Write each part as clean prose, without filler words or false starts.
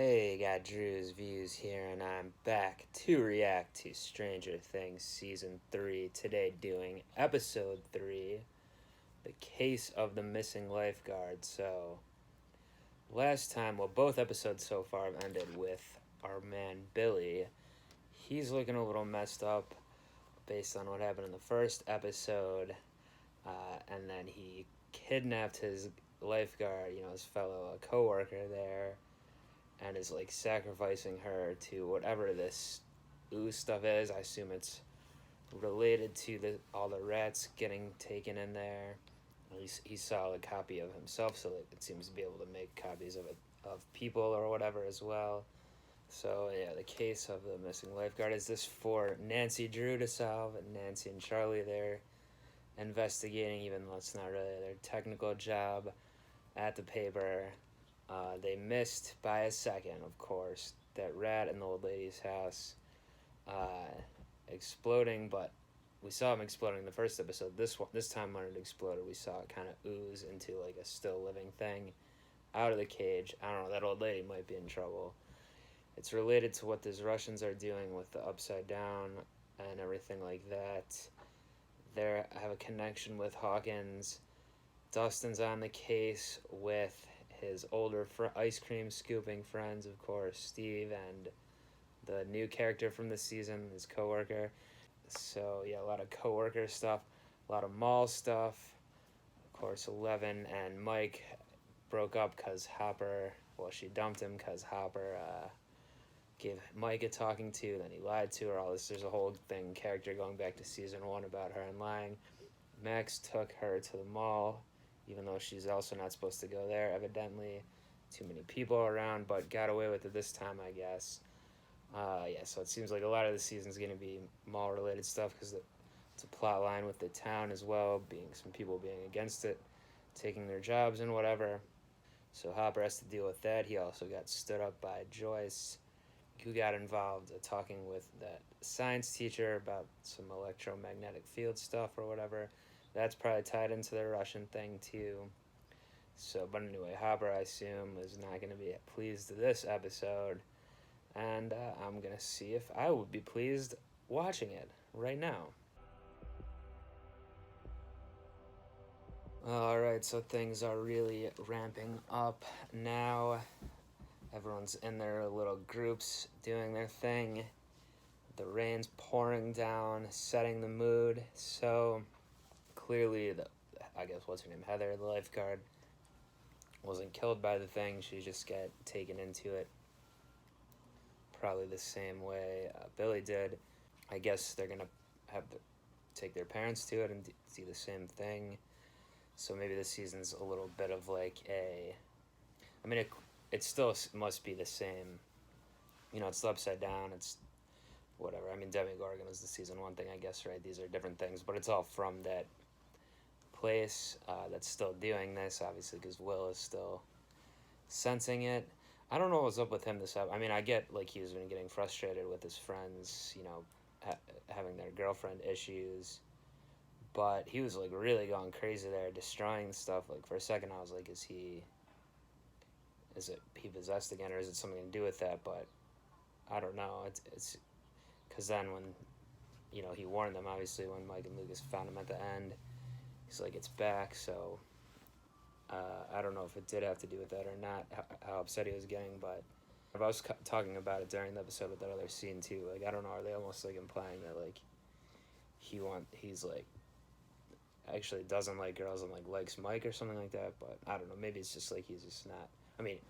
Hey, got Drewz Viewz here, and I'm back to react to Stranger Things Season 3. Today, doing Episode 3, The Case of the Missing Lifeguard. So, last time, both episodes so far have ended with our man Billy. He's looking a little messed up based on what happened in the first episode, and then he kidnapped his lifeguard, his fellow co-worker there, and is like sacrificing her to whatever this ooze stuff is. I assume it's related to all the rats getting taken in there. He saw a copy of himself, so it seems to be able to make copies of people or whatever as well. So yeah, the case of the missing lifeguard is this for Nancy Drew to solve, and Nancy and Charlie, they're investigating, even though it's not really their technical job at the paper. They missed by a second, of course, that rat in the old lady's house exploding, but we saw him exploding in the first episode. This time when it exploded, we saw it kind of ooze into like a still living thing out of the cage. I don't know, that old lady might be in trouble. It's related to what these Russians are doing with the Upside Down and everything like that. I have a connection with Hawkins. Dustin's on the case with his older ice cream scooping friends, of course, Steve, and the new character from this season, his coworker. So yeah, a lot of coworker stuff, a lot of mall stuff. Of course, Eleven and Mike broke up because she dumped him because Hopper gave Mike a talking to, then he lied to her, all this. There's a whole character going back to season 1 about her and lying. Max took her to the mall, even though she's also not supposed to go there, evidently. Too many people around, but got away with it this time, I guess. So it seems like a lot of the season's going to be mall-related stuff, because it's a plot line with the town as well, some people being against it, taking their jobs and whatever. So Hopper has to deal with that. He also got stood up by Joyce, who got involved talking with that science teacher about some electromagnetic field stuff or whatever. That's probably tied into the Russian thing too. So, but anyway, Hopper, I assume, is not going to be pleased with this episode. And I'm going to see if I would be pleased watching it right now. Alright, so things are really ramping up now. Everyone's in their little groups doing their thing. The rain's pouring down, setting the mood. So clearly, I guess what's her name, Heather, the lifeguard, wasn't killed by the thing. She just got taken into it, probably the same way Billy did. I guess they're gonna have to take their parents to it and do the same thing. So maybe this season's a little bit of like it still must be the same. It's the Upside Down. It's whatever. Demogorgon is the season 1 thing, I guess, right? These are different things, but it's all from that place that's still doing this, obviously, because Will is still sensing it. I don't know what's up with him this episode. I get like he's been getting frustrated with his friends, having their girlfriend issues, but he was like really going crazy there, destroying stuff. Like for a second, I was like, is he possessed again, or is it something to do with that? But I don't know. It's because then when he warned them, obviously, when Mike and Lucas found him at the end, he's like, it's back. So I don't know if it did have to do with that or not, how upset he was getting. But I was talking about it during the episode with that other scene too. Like, I don't know, are they almost like implying that like he's like actually doesn't like girls and like likes Mike or something like that? But I don't know, maybe it's just like he's just not.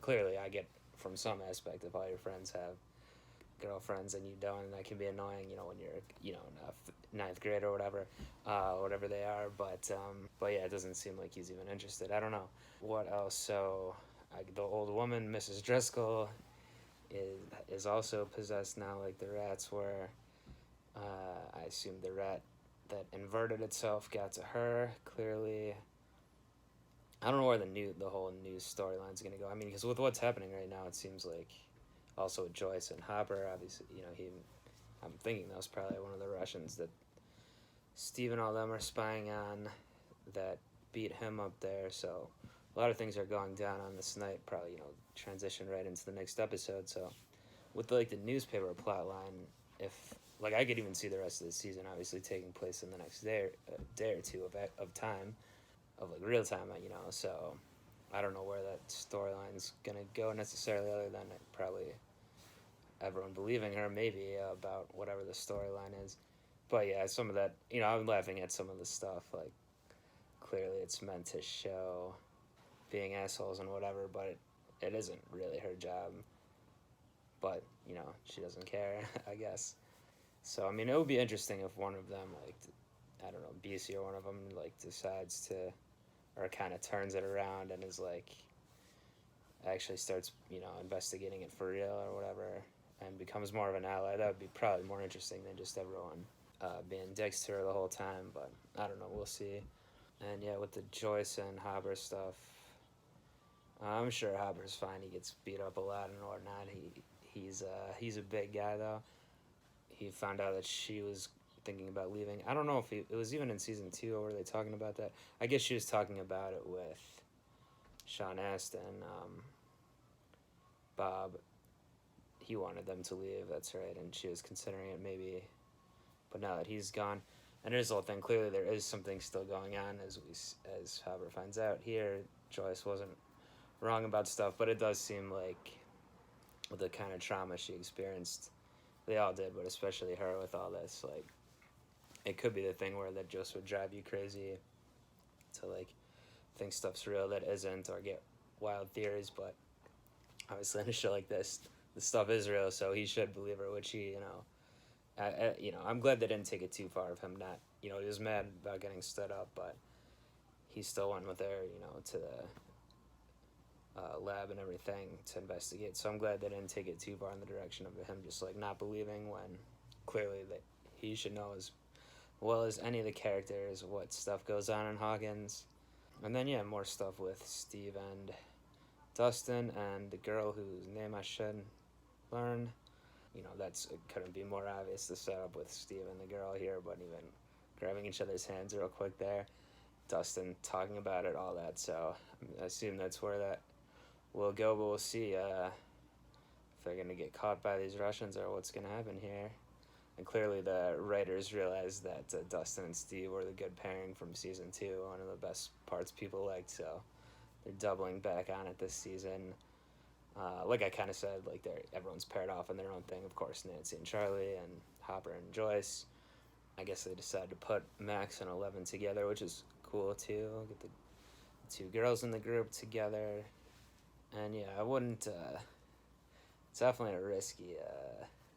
Clearly I get from some aspect of all your friends have girlfriends and you don't, and that can be annoying, when you're, in 9th grade or whatever they are. But yeah, it doesn't seem like he's even interested. I don't know. What else? So the old woman, Mrs. Driscoll, is also possessed now, like the rats were. I assume the rat that inverted itself got to her, clearly. I don't know where the whole news storyline's going to go. Because with what's happening right now, it seems like also with Joyce and Hopper, obviously, I'm thinking that was probably one of the Russians that Steve and all them are spying on that beat him up there. So a lot of things are going down on this night. Probably, transition right into the next episode. So, with like the newspaper plot line, if like I could even see the rest of the season obviously taking place in the next day or two of time, of like real time, So, I don't know where that storyline's gonna go necessarily, other than probably everyone believing her, maybe about whatever the storyline is. But yeah, some of that, I'm laughing at some of the stuff. Like, clearly it's meant to show being assholes and whatever, but it isn't really her job. But, she doesn't care, I guess. So, I mean, it would be interesting if one of them, like, I don't know, BC or one of them, like, decides to, or kind of turns it around and is like, actually starts, investigating it for real or whatever, and becomes more of an ally. That would be probably more interesting than just everyone being dicks to her the whole time. But I don't know, we'll see. And yeah, with the Joyce and Hopper stuff, I'm sure Hopper's fine. He gets beat up a lot and whatnot. He's a big guy though. He found out that she was thinking about leaving. I don't know if it was even in season 2, or were they talking about that? I guess she was talking about it with Sean Astin. Bob, he wanted them to leave, that's right, and she was considering it maybe, but now that he's gone, and there's the whole thing, clearly there is something still going on, as Hopper finds out here. Joyce wasn't wrong about stuff, but it does seem like with the kind of trauma she experienced, they all did, but especially her with all this, like, it could be the thing where that just would drive you crazy to, like, think stuff's real that isn't, or get wild theories. But obviously in a show like this, the stuff is real, so he should believe her, which he, I'm glad they didn't take it too far of him not, he was mad about getting stood up, but he still went with her, to the lab and everything to investigate. So I'm glad they didn't take it too far in the direction of him just like not believing, when clearly that he should know as well as any of the characters what stuff goes on in Hawkins. And then yeah, more stuff with Steve and Dustin and the girl whose name I should learn. It couldn't be more obvious, the setup with Steve and the girl here, but even grabbing each other's hands real quick there, Dustin talking about it, all that. So I assume that's where that will go, but we'll see if they're going to get caught by these Russians or what's going to happen here. And clearly the writers realized that Dustin and Steve were the good pairing from season 2, one of the best parts people liked, so they're doubling back on it this season. Like I kind of said, like everyone's paired off in their own thing. Of course, Nancy and Charlie, and Hopper and Joyce. I guess they decided to put Max and 11 together, which is cool too. Get the 2 girls in the group together. And yeah, I wouldn't, it's definitely a risky,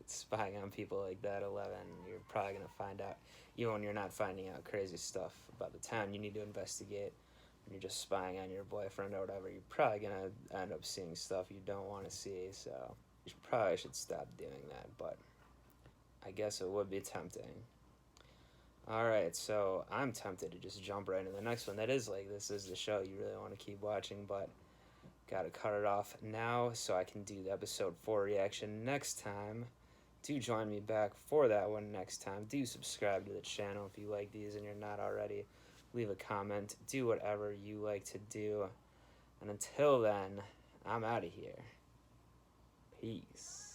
spying on people like that, 11. You're probably going to find out, even when you're not finding out crazy stuff about the town, you need to investigate. When you're just spying on your boyfriend or whatever, you're probably going to end up seeing stuff you don't want to see, so you probably should stop doing that, but I guess it would be tempting. Alright, so I'm tempted to just jump right into the next one. That is like, this is the show you really want to keep watching, but gotta cut it off now so I can do the episode 4 reaction next time. Do join me back for that one next time. Do subscribe to the channel if you like these and you're not already. Leave a comment. Do whatever you like to do. And until then, I'm out of here. Peace.